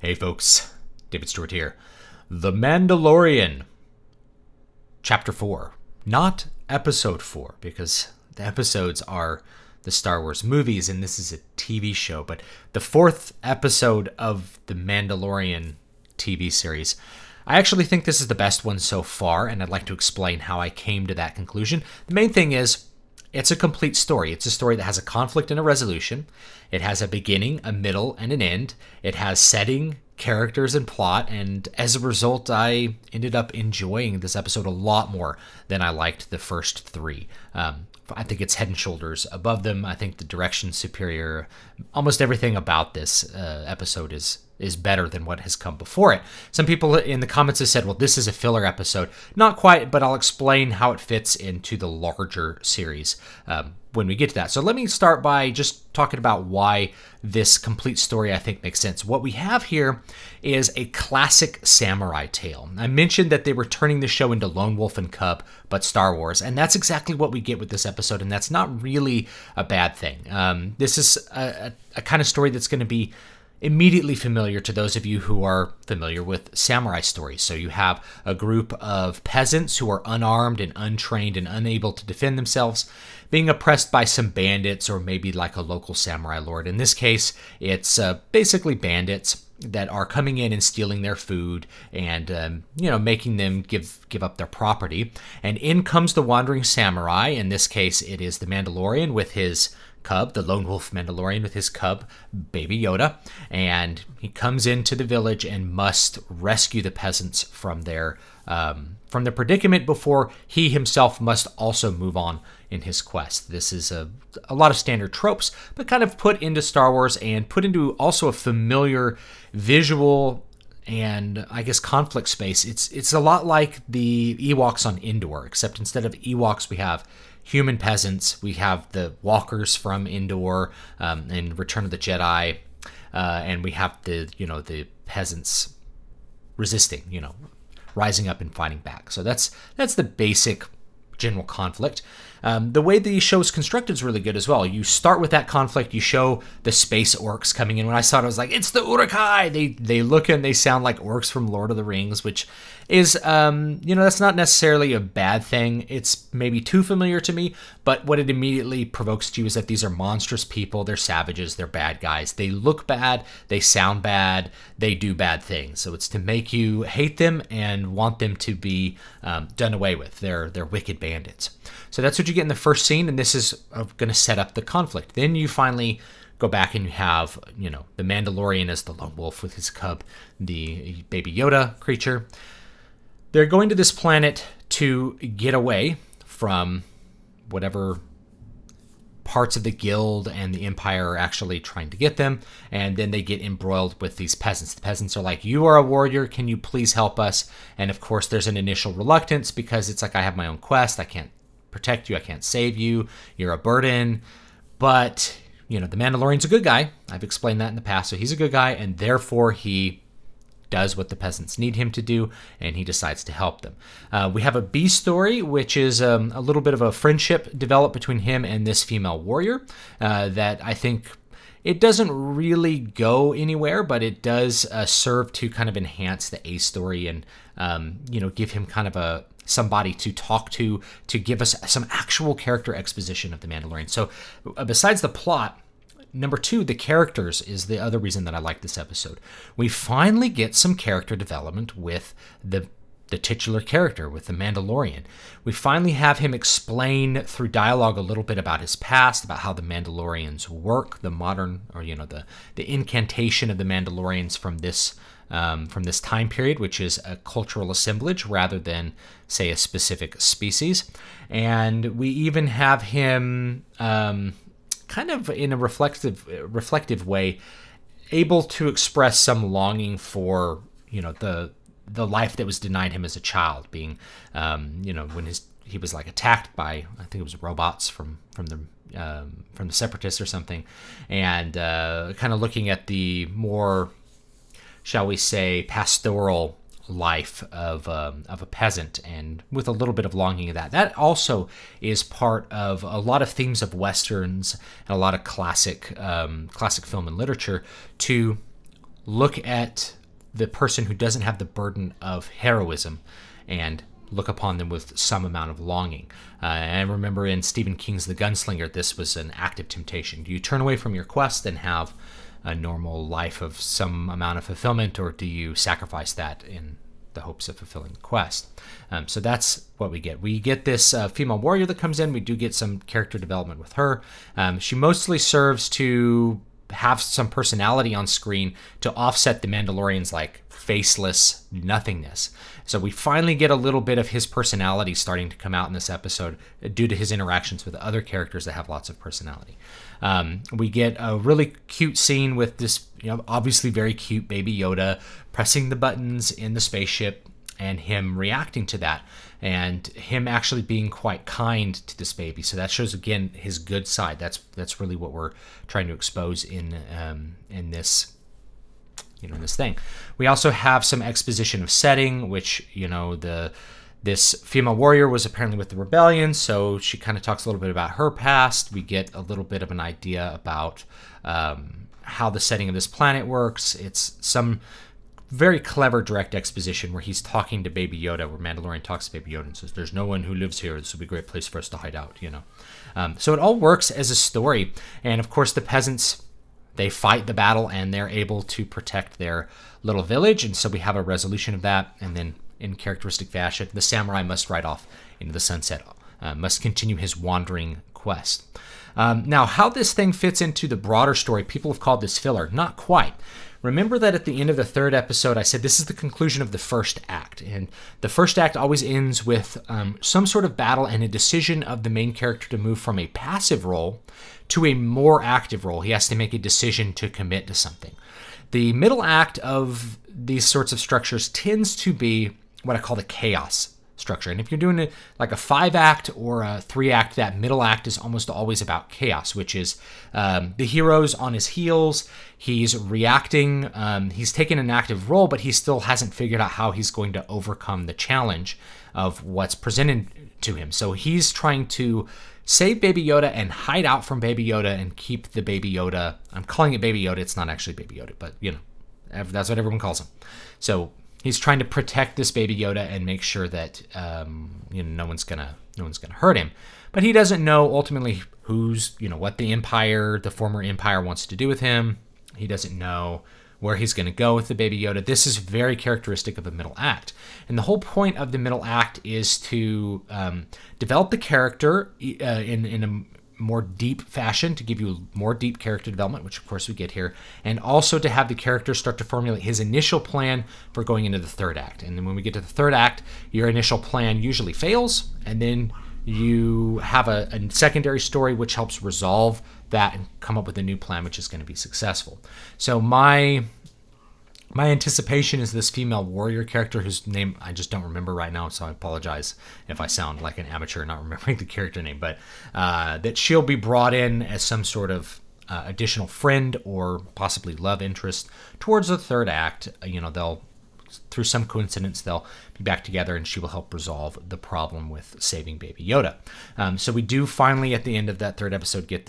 Hey folks, David Stewart here. The Mandalorian, Chapter 4. Not Episode 4, because the episodes are the Star Wars movies and this is a TV show, but the fourth episode of the Mandalorian TV series. I actually think this is the best one so far, and I'd like to explain how I came to that conclusion. The main thing is, it's a complete story. It's a story that has a conflict and a resolution. It has a beginning, a middle, and an end. It has setting, characters, and plot, and as a result, I ended up enjoying this episode a lot more than I liked the first three. I think it's head and shoulders above them. I think the direction's superior. Almost everything about this episode is better than what has come before it. Some people in the comments have said, well, this is a filler episode. Not quite, but I'll explain how it fits into the larger series when we get to that. So let me start by just talking about why this complete story I think makes sense. What we have here is a classic samurai tale. I mentioned that they were turning the show into Lone Wolf and Cub, but Star Wars, and that's exactly what we get with this episode, and that's not really a bad thing. This is a kind of story that's going to be immediately familiar to those of you who are familiar with samurai stories. So you have a group of peasants who are unarmed and untrained and unable to defend themselves, being oppressed by some bandits or maybe like a local samurai lord. In this case, it's basically bandits that are coming in and stealing their food and making them give up their property. And in comes the wandering samurai. In this case, it is the Mandalorian with his cub, the Lone Wolf Mandalorian with his cub, Baby Yoda, and he comes into the village and must rescue the peasants from their predicament before he himself must also move on in his quest. This is a lot of standard tropes, but kind of put into Star Wars and put into also a familiar visual and I guess conflict space. It's a lot like the Ewoks on Endor, except instead of Ewoks we have human peasants. We have the walkers from Endor in Return of the Jedi, and we have the peasants resisting, rising up and fighting back. So that's the basic general conflict. The way the show is constructed is really good as well. You start with that conflict. You show the space orcs coming in. When I saw it, I was like, it's the Uruk-hai. They look and they sound like orcs from Lord of the Rings, which is, that's not necessarily a bad thing. It's maybe too familiar to me, but what it immediately provokes to you is that these are monstrous people. They're savages. They're bad guys. They look bad. They sound bad. They do bad things. So it's to make you hate them and want them to be done away with. They're wicked bandits. So that's what you get in the first scene, and this is going to set up the conflict. Then you finally go back and you have, the Mandalorian as the lone wolf with his cub, the Baby Yoda creature. They're going to this planet to get away from whatever parts of the guild and the empire are actually trying to get them, and then they get embroiled with these peasants. The peasants are like, you are a warrior, can you please help us? And of course there's an initial reluctance because it's like, I have my own quest, I can't protect you, I can't save you, you're a burden. But the Mandalorian's a good guy. I've explained that in the past. So he's a good guy, and therefore he does what the peasants need him to do, and he decides to help them. We have a B story, which is a little bit of a friendship developed between him and this female warrior that I think it doesn't really go anywhere, but it does serve to kind of enhance the A story and give him kind of somebody to talk to give us some actual character exposition of the Mandalorian. So besides the plot, number two, the characters is the other reason that I like this episode. We finally get some character development with the titular character, with the Mandalorian. We finally have him explain through dialogue a little bit about his past, about how the Mandalorians work, the modern, or the incantation of the Mandalorians from this time period, which is a cultural assemblage rather than, say, a specific species. And we even have him kind of in a reflective way able to express some longing for the life that was denied him as a child, being when he was like attacked by, I think it was robots from the Separatists or something, and kind of looking at the more, shall we say, pastoral life of a peasant, and with a little bit of longing of that. That also is part of a lot of themes of westerns and a lot of classic film and literature, to look at the person who doesn't have the burden of heroism and look upon them with some amount of longing. And I remember in Stephen King's The Gunslinger, this was an active temptation. Do you turn away from your quest and have a normal life of some amount of fulfillment, or do you sacrifice that in the hopes of fulfilling the quest? So that's what we get. We get this female warrior that comes in. We do get some character development with her. She mostly serves to have some personality on screen to offset the Mandalorian's like faceless nothingness. So we finally get a little bit of his personality starting to come out in this episode due to his interactions with other characters that have lots of personality. We get a really cute scene with this, obviously very cute baby Yoda pressing the buttons in the spaceship and him reacting to that, and him actually being quite kind to this baby. So that shows again his good side. That's really what we're trying to expose in this in this thing. We also have some exposition of setting, which this female warrior was apparently with the rebellion, so she kind of talks a little bit about her past. We get a little bit of an idea about how the setting of this planet works. It's some very clever direct exposition where he's talking to Baby Yoda, where Mandalorian talks to Baby Yoda and says, "There's no one who lives here. This would be a great place for us to hide out." So it all works as a story, and of course the peasants, they fight the battle and they're able to protect their little village, and so we have a resolution of that. And then, in characteristic fashion, the samurai must ride off into the sunset, must continue his wandering quest. Now, how this thing fits into the broader story, people have called this filler. Not quite. Remember that at the end of the third episode, I said this is the conclusion of the first act. And the first act always ends with some sort of battle and a decision of the main character to move from a passive role to a more active role. He has to make a decision to commit to something. The middle act of these sorts of structures tends to be what I call the chaos structure. And if you're doing it like a 5-act or a 3-act, that middle act is almost always about chaos, which is the hero's on his heels. He's reacting. He's taken an active role, but he still hasn't figured out how he's going to overcome the challenge of what's presented to him. So he's trying to save Baby Yoda and hide out from Baby Yoda and keep the Baby Yoda. I'm calling it Baby Yoda. It's not actually Baby Yoda, but that's what everyone calls him. So he's trying to protect this Baby Yoda and make sure that no one's gonna hurt him. But he doesn't know ultimately who's what the former Empire wants to do with him. He doesn't know where he's going to go with the Baby Yoda. This is very characteristic of a middle act. And the whole point of the middle act is to develop the character in a more deep fashion, to give you more deep character development, which of course we get here, and also to have the character start to formulate his initial plan for going into the third act. And then when we get to the third act, your initial plan usually fails, and then you have a secondary story which helps resolve that and come up with a new plan which is going to be successful. So my anticipation is this female warrior character, whose name I just don't remember right now, so I apologize if I sound like an amateur not remembering the character name, but that she'll be brought in as some sort of additional friend or possibly love interest towards the third act. They'll, through some coincidence, they'll be back together and she will help resolve the problem with saving Baby Yoda. So we do finally, at the end of that third episode, get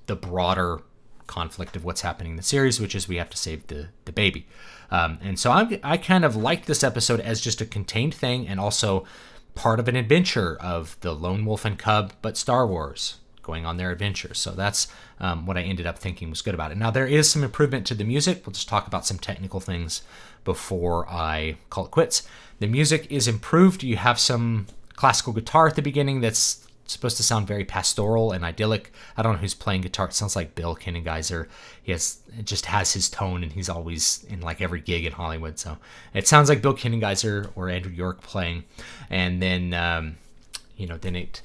the broader conflict of what's happening in the series, which is we have to save the baby. And so I kind of liked this episode as just a contained thing and also part of an adventure of the lone wolf and cub, but Star Wars going on their adventures. So that's what I ended up thinking was good about it. Now, there is some improvement to the music. We'll just talk about some technical things before I call it quits. The music is improved. You have some classical guitar at the beginning that's supposed to sound very pastoral and idyllic. I don't know who's playing guitar. It sounds like Bill Kennengeiser. It just has his tone, and he's always in like every gig in Hollywood. So it sounds like Bill Kennengeiser or Andrew York playing. And then, then it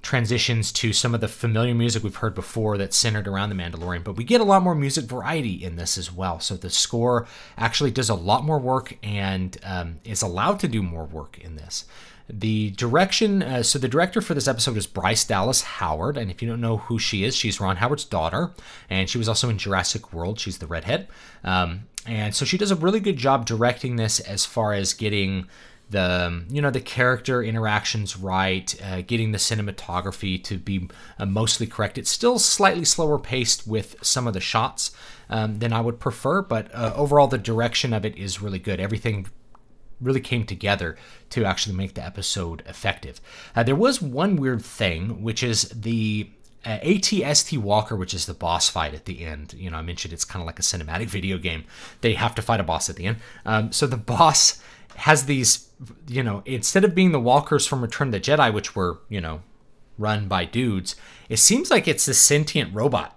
transitions to some of the familiar music we've heard before that's centered around the Mandalorian. But we get a lot more music variety in this as well. So the score actually does a lot more work and is allowed to do more work in this. The direction, so the director for this episode is Bryce Dallas Howard, and if you don't know who she is, she's Ron Howard's daughter, and she was also in Jurassic World. She's the redhead, and so she does a really good job directing this as far as getting the character interactions right, getting the cinematography to be mostly correct. It's still slightly slower paced with some of the shots than I would prefer, but overall the direction of it is really good. Everything really came together to actually make the episode effective. There was one weird thing, which is the AT-ST Walker, which is the boss fight at the end. I mentioned it's kind of like a cinematic video game. They have to fight a boss at the end. So the boss has these, instead of being the walkers from Return of the Jedi, which were, run by dudes, it seems like it's a sentient robot.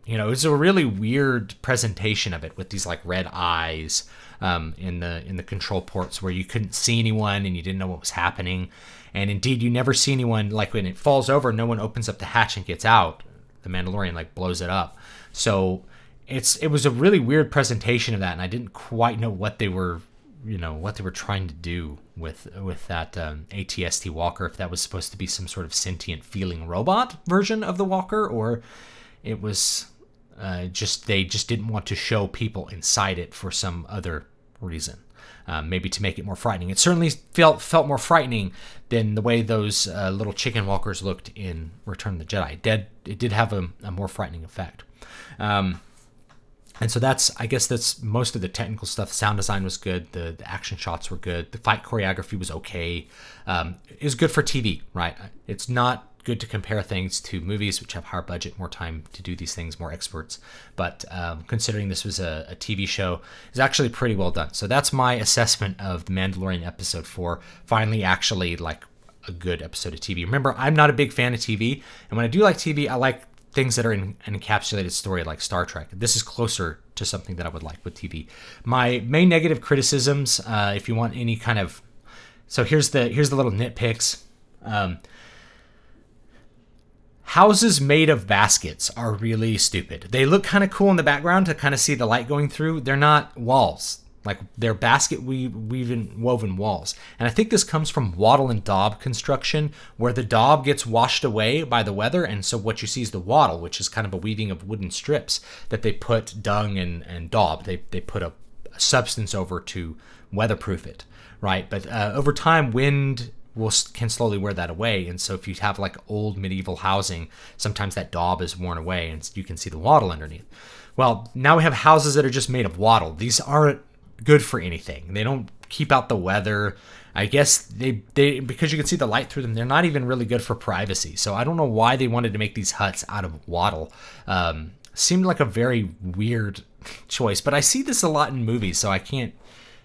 It's a really weird presentation of it with these like red eyes in the control ports where you couldn't see anyone and you didn't know what was happening. And indeed, you never see anyone, like when it falls over, no one opens up the hatch and gets out. The Mandalorian like blows it up. So it was a really weird presentation of that, and I didn't quite know what they were trying to do with that AT-ST Walker, if that was supposed to be some sort of sentient feeling robot version of the Walker, or it was they just didn't want to show people inside it for some other reason. Maybe to make it more frightening. It certainly felt more frightening than the way those little chicken walkers looked in Return of the Jedi. It did have a more frightening effect. And so I guess that's most of the technical stuff. Sound design was good. The action shots were good. The fight choreography was okay. It was good for TV, right? It's not good to compare things to movies, which have higher budget, more time to do these things, more experts. But considering this was a TV show, it's actually pretty well done. So that's my assessment of The Mandalorian Episode 4. Finally, actually, like a good episode of TV. Remember, I'm not a big fan of TV. And when I do like TV, I like things that are in an encapsulated story like Star Trek. This is closer to something that I would like with TV. My main negative criticisms, if you want any kind of... So here's the little nitpicks. Houses made of baskets are really stupid. They look kind of cool in the background to kind of see the light going through. They're not walls. Like, they're basket woven walls. And I think this comes from wattle and daub construction, where the daub gets washed away by the weather, and so what you see is the wattle, which is kind of a weaving of wooden strips that they put dung and daub. They put a substance over to weatherproof it, right? But over time, wind can slowly wear that away, and so if you have like old medieval housing, sometimes that daub is worn away and you can see the wattle underneath. Well, now we have houses that are just made of wattle. These aren't good for anything. They don't keep out the weather. I guess they because you can see the light through them, they're not even really good for privacy. So I don't know why they wanted to make these huts out of wattle. Seemed like a very weird choice, but I see this a lot in movies, so I can't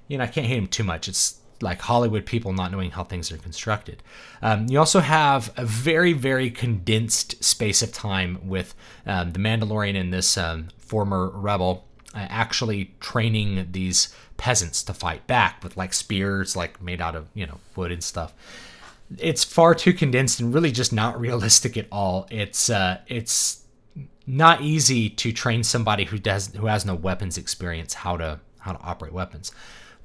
hate them too much. It's like Hollywood people not knowing how things are constructed. You also have a very, very condensed space of time with the Mandalorian and this former rebel actually training these peasants to fight back with like spears, like made out of wood and stuff. It's far too condensed and really just not realistic at all. It's not easy to train somebody who has no weapons experience how to operate weapons.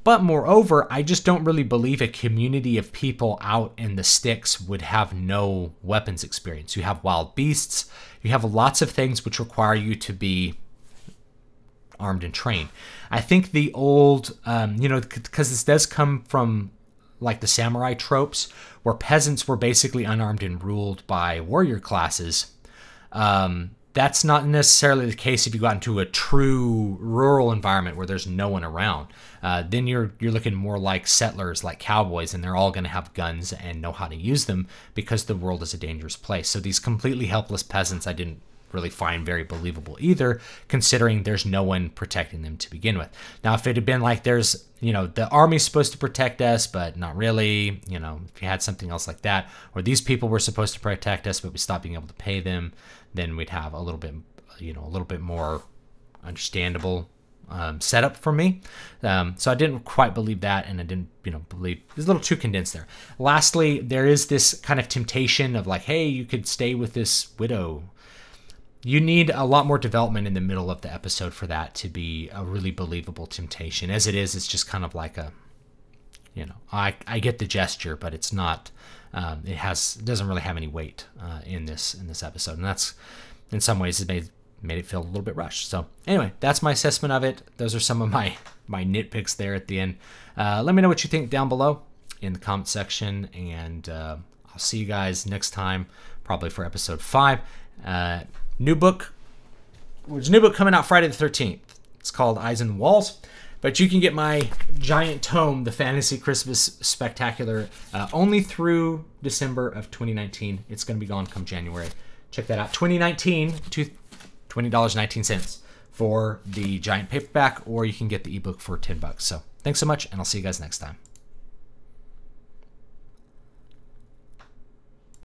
But moreover, I just don't really believe a community of people out in the sticks would have no weapons experience. You have wild beasts. You have lots of things which require you to be armed and trained. I think the old, because this does come from like the samurai tropes, where peasants were basically unarmed and ruled by warrior classes. That's not necessarily the case if you got into a true rural environment where there's no one around. Then you're looking more like settlers, like cowboys, and they're all going to have guns and know how to use them because the world is a dangerous place. So these completely helpless peasants I didn't really find very believable either, considering there's no one protecting them to begin with. Now, if it had been like there's, the army's supposed to protect us, but not really, if you had something else like that, or these people were supposed to protect us, but we stopped being able to pay them, then we'd have a little bit more understandable setup for me. So I didn't quite believe that, and I didn't, believe it was a little too condensed there. Lastly, there is this kind of temptation of like, hey, you could stay with this widow. You need a lot more development in the middle of the episode for that to be a really believable temptation. As it is, it's just kind of like a, I get the gesture, but it's not. It doesn't really have any weight in this episode, and that's in some ways it made it feel a little bit rushed. So anyway, that's my assessment of it. Those are some of my nitpicks there at the end. Let me know what you think down below. in the comment section, and I'll see you guys next time, probably for episode 5. New book. There's a new book coming out Friday the 13th. It's called Eyes in the Walls. But you can get my giant tome, The Fantasy Christmas Spectacular, only through December of 2019. It's going to be gone come January. Check that out. 2019 to $20.19 for the giant paperback, or you can get the ebook for $10. So thanks so much, and I'll see you guys next time.